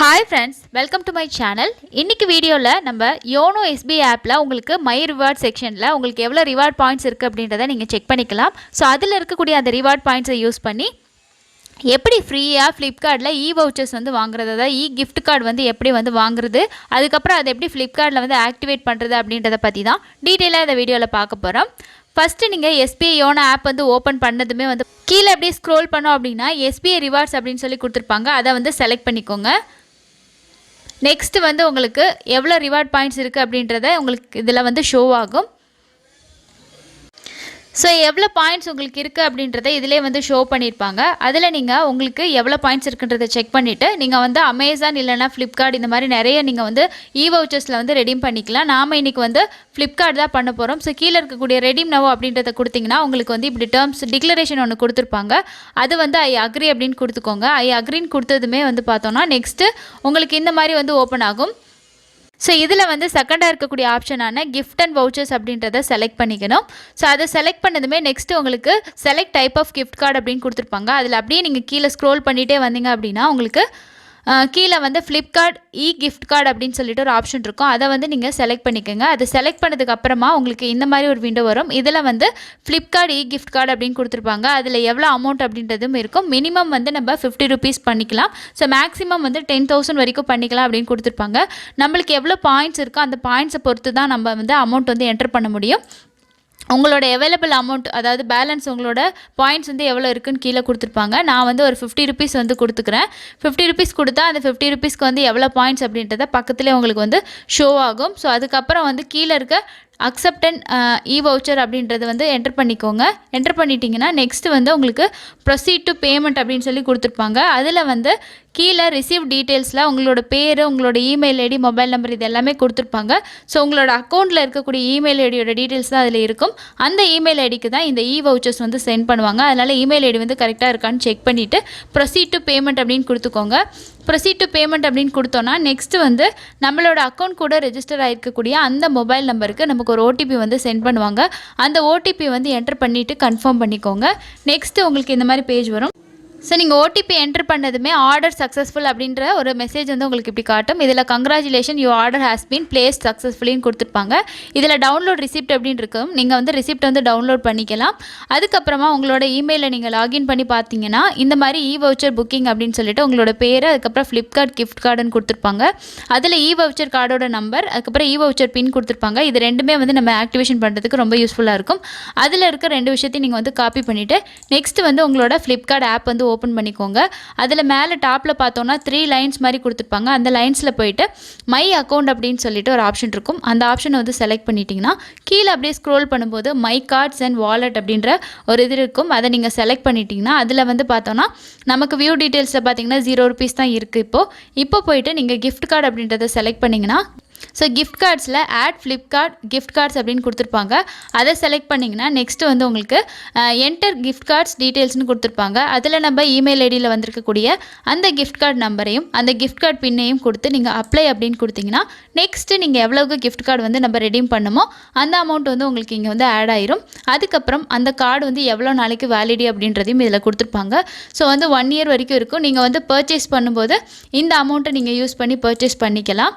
Hi friends, welcome to my channel. இன்னைக்கு வீடியோல நம்ம Yono SBI ஆப்ல உங்களுக்கு my reward செக்ஷன்ல உங்களுக்கு எவ்வளவு reward points இருக்கு அப்படின்றதை நீங்க செக் பண்ணிக்கலாம். சோ அதுல இருக்கக்கூடிய அந்த reward points யூஸ் பண்ணி எப்படி ஃப்ரீயா Flipkartல vouchers வந்து வாங்குறது, அதாவது gift card வந்து எப்படி வந்து வாங்குறது, அதுக்கு அப்புறம் அதை எப்படி Flipkartல வந்து ஆக்டிவேட் பண்றது அப்படின்றத பத்தி தான் டீடைலா இந்த வீடியோல பார்க்க போறோம். ஃபர்ஸ்ட் நீங்க SBI Yono ஆப் வந்து ஓபன் பண்ணதுமே வந்து கீழ அப்படியே ஸ்க்ரோல் பண்ணோம் அப்படினா SBI Rewards அப்படினு சொல்லி கொடுத்திருப்பாங்க. அதை வந்து செலக்ட் பண்ணிக்கோங்க. நெக்ஸ்ட் வந்து உங்களுக்கு எவ்வளவு ரிவார்ட் பாயிண்ட்ஸ் இருக்கு அப்படின்றதை உங்களுக்கு இதல வந்து ஷோ ஆகும். சோ எவ்வளவு பாயிண்ட்ஸ் உங்களுக்கு இருக்கு அப்படின்றதை இதிலே வந்து ஷோ பண்ணிருப்பாங்க. அதில நீங்க உங்களுக்கு எவ்வளவு பாயிண்ட்ஸ் இருக்குன்றதை செக் பண்ணிட்டு நீங்க வந்து Amazon இல்லனா Flipkart இந்த மாதிரி நிறைய நீங்க வந்து vouchersல வந்து ரெடீம் பண்ணிக்கலாம். நாம இன்னைக்கு வந்து Flipkart தான் பண்ண போறோம். சோ கீழ இருக்க கூடிய ரெடீம் நவ அப்படின்றதை கொடுத்தீங்கன்னா உங்களுக்கு வந்து இப்படி டர்ம்ஸ் டிக்ளரேஷன் ஒன்னு கொடுத்திருப்பாங்க. அது வந்து I agree அப்படினு கொடுத்துக்கோங்க. I agreeன்னு கொடுத்ததுமே வந்து பார்த்தோம்னா நெக்ஸ்ட் உங்களுக்கு இந்த மாதிரி வந்து ஓபன் ஆகும். சோ இதுல வந்து செகண்டா இருக்கக்கூடிய ஆப்ஷனான gift and vouchers அப்படின்றதை செலக்ட் பண்ணிக்கணும். சோ அதை செலக்ட் பண்ணதுமே நெக்ஸ்ட் உங்களுக்கு select type of gift card அப்படினு கொடுத்திருப்பாங்க. அதுல அப்படியே நீங்க கீழ ஸ்க்ரோல் பண்ணிட்டே வந்தீங்க அப்படினா உங்களுக்கு கீழ வந்து Flipkart gift card அப்படினு சொல்லிட்டு ஒரு ஆப்ஷன் இருக்கும். அதை வந்து நீங்க செலக்ட் பண்ணிக்கங்க. அதை செலக்ட் பண்ணதுக்கு அப்புறமா உங்களுக்கு இந்த மாதிரி ஒரு விண்டோ வரும். இதல வந்து Flipkart gift card அப்படினு கொடுத்திருப்பாங்க. அதுல எவ்வளவு அமௌண்ட் அப்படின்றதும் இருக்கும். மினிமம் வந்து நம்ம 50 rupees பண்ணிக்கலாம். சோ மேக்ஸिमम வந்து 10000 வரைக்கும் பண்ணிக்கலாம் அப்படினு கொடுத்திருப்பாங்க. நமக்கு எவ்வளவு பாயிண்ட்ஸ் இருக்கோ அந்த பாயிண்ட்ஸை பொறுத்து தான் நம்ம வந்து அமௌண்ட் வந்து என்டர் பண்ண முடியும். உங்களோட அவைலபிள் அமௌண்ட் அதாவது பேலன்ஸ் உங்களோட பாயிண்ட்ஸ் வந்து எவ்வளவு இருக்குன்னு கீழ கொடுத்திருப்பாங்க. நான் வந்து ஒரு 50 rupees வந்து கொடுத்துக்கிறேன். 50 rupees கொடுத்தா அந்த 50 rupeesக்கு வந்து எவ்வளவு பாயிண்ட்ஸ் அப்படின்றத பக்கத்திலே உங்களுக்கு வந்து ஷோ ஆகும். சோ அதுக்கு அப்புறம் வந்து கீழ இருக்க accept and voucher அப்படின்றது வந்து என்டர் பண்ணிக்கோங்க. என்டர் பண்ணிட்டீங்கன்னா நெக்ஸ்ட் வந்து உங்களுக்கு proceed to payment அப்படினு சொல்லி கொடுத்திருப்பாங்க. அதுல வந்து கீழ receive detailsல உங்களோட பேர், உங்களோட இமெயில் ஐடி, மொபைல் நம்பர் இது எல்லாமே கொடுத்திருப்பாங்க. சோ உங்களோட அக்கவுண்ட்ல இருக்கக்கூடிய இமெயில் ஐடியோட டீடைல்ஸ் தான் அதுல இருக்கும். அந்த இமெயில் ஐடிக்கு தான் இந்த vouchers வந்து சென்ட் பண்ணுவாங்க. அதனால இமெயில் ஐடி வந்து கரெக்ட்டா இருக்கான்னு செக் பண்ணிட்டு proceed to payment அப்படினு கொடுத்துக்கோங்க. proceed to payment அப்படினு கொடுத்தோம்னா நெக்ஸ்ட் வந்து நம்மளோட அக்கவுண்ட் கூட ரெஜிஸ்டர் ஆயிருக்கக்கூடிய அந்த மொபைல் நம்பருக்கு நமக்கு ஒரு OTP வந்து சென்ட் பண்ணுவாங்க. அந்த OTP வந்து என்டர் பண்ணிட்டு கன்ஃபார்ம் பண்ணிக்கோங்க. நெக்ஸ்ட் உங்களுக்கு இந்த மாதிரி பேஜ் வரும். சோ நீங்க OTP என்டர் பண்ணதுமே ஆர்டர் சக்சஸ்ஃபுல் அப்படிங்கற ஒரு மெசேஜ் வந்து உங்களுக்கு இப்படி காட்டும். இதல congratulations your order has been placed successfully ன்னு கொடுத்திருப்பாங்க. இதல டவுன்லோட் ரிசிப்ட் அப்படினு இருக்கும். நீங்க வந்து ரிசிப்ட் வந்து டவுன்லோட் பண்ணிக்கலாம். அதுக்கு அப்புறமா உங்களோட இமெயிலை நீங்க லாகின் பண்ணி பாத்தீங்கன்னா இந்த மாதிரி voucher booking அப்படினு சொல்லிட்டு உங்களோட பேர் அதுக்கு அப்புறம் Flipkart gift card ன்னு கொடுத்திருப்பாங்க. அதுல voucher கார்டோட நம்பர் அதுக்கு அப்புறம் voucher பின் கொடுத்திருப்பாங்க. இது ரெண்டுமே வந்து நம்ம ஆக்டிவேஷன் பண்றதுக்கு ரொம்ப யூஸ்ஃபுல்லா இருக்கும். அதுல இருக்க ரெண்டு விஷயத்தையும் நீங்க வந்து காப்பி பண்ணிட்டு நெக்ஸ்ட் வந்து உங்களோட Flipkart ஆப் வந்து ஓபன் பண்ணிக்கோங்க. அதுல மேல டாப்ல பார்த்தோம்னா 3 லைன்ஸ் மாதிரி கொடுத்திருப்பாங்க. அந்த லைன்ஸ்ல போய்ட்டு மை அக்கவுண்ட் அப்படினு சொல்லிட்டு ஒரு ஆப்ஷன் இருக்கும். அந்த ஆப்ஷனை வந்து செலக்ட் பண்ணிட்டீங்கன்னா கீழ அப்படியே ஸ்க்ரோல் பண்ணும்போது மை கார்ட்ஸ் அண்ட் வாலெட் அப்படிங்கற ஒரு இது இருக்கும். அதை நீங்க செலக்ட் பண்ணிட்டீங்கன்னா அதுல வந்து பார்த்தோம்னா நமக்கு வியூ டீடைல்ஸ்ல பாத்தீங்கன்னா 0 rupees தான் இருக்கு. இப்போ போய்ட்டு நீங்க gift card அப்படின்றதை செலக்ட் பண்ணீங்கன்னா so gift cardsல add Flipkart gift cards அப்படினு கொடுத்திருப்பாங்க. அதை செலக்ட் பண்ணீங்கன்னா நெக்ஸ்ட் வந்து உங்களுக்கு enter gift cards details ன்னு கொடுத்திருப்பாங்க. அதுல நம்ம இமெயில் ஐடில வந்திருக்க கூடிய அந்த gift card நம்பரையும் அந்த gift card பின்னையும் கொடுத்து நீங்க அப்ளை அப்படினு கொடுத்தீங்கன்னா நெக்ஸ்ட் நீங்க எவ்வளவு gift card வந்து நம்ம ரெடீம் பண்ணமோ அந்த அமௌண்ட் வந்து உங்களுக்கு இங்க வந்து ஆட் ஆயிரும். அதுக்கு அப்புறம் அந்த கார்டு வந்து எவ்வளவு நாளைக்கு வேலிடிட்டி அப்படின்றதையும் இதல கொடுத்திருப்பாங்க. சோ வந்து 1 year வரைக்கும் இருக்கும். நீங்க வந்து பர்ச்சேஸ் பண்ணும்போது இந்த அமௌண்ட்டை நீங்க யூஸ் பண்ணி பர்ச்சேஸ் பண்ணிக்கலாம்.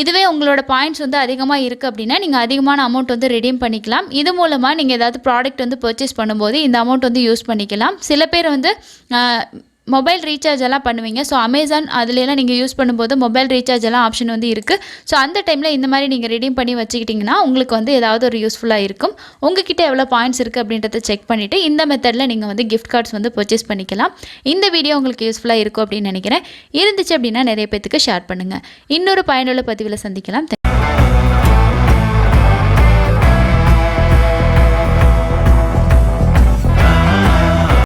இதுவே உங்களோட பாயிண்ட்ஸ் வந்து அதிகமா இருக்கு அப்படினா நீங்க அதிகமான அமௌண்ட் வந்து ரெடீம் பண்ணிக்கலாம். இது மூலமா நீங்க ஏதாவது ப்ராடக்ட் வந்து பர்ச்சேஸ் பண்ணும்போது இந்த அமௌண்ட் வந்து யூஸ் பண்ணிக்கலாம். சில பேர் வந்து மொபைல் ரீசார்ஜ் எல்லாம் பண்ணுவீங்க. சோ Amazon அதுல எல்லாம் நீங்க யூஸ் பண்ணும்போது மொபைல் ரீசார்ஜ் எல்லாம் ஆப்ஷன் வந்து இருக்கு. சோ அந்த டைம்ல இந்த மாதிரி நீங்க ரெடீம் பண்ணி வச்சிட்டீங்கன்னா உங்களுக்கு வந்து ஏதாவது ஒரு யூஸ்ஃபுல்லா இருக்கும். உங்ககிட்ட எவ்வளவு பாயிண்ட்ஸ் இருக்கு அப்படின்றதை செக் பண்ணிட்டு இந்த மெத்தட்ல நீங்க வந்து gift cards வந்து பர்ச்சேஸ் பண்ணிக்கலாம். இந்த வீடியோ உங்களுக்கு யூஸ்ஃபுல்லா இருக்கும் அப்படி நினைக்கிறேன். இருந்துச்சு அப்படினா நிறைய பேருக்கு ஷேர் பண்ணுங்க. இன்னொரு பயனுள்ள பதிவுல சந்திக்கலாம்.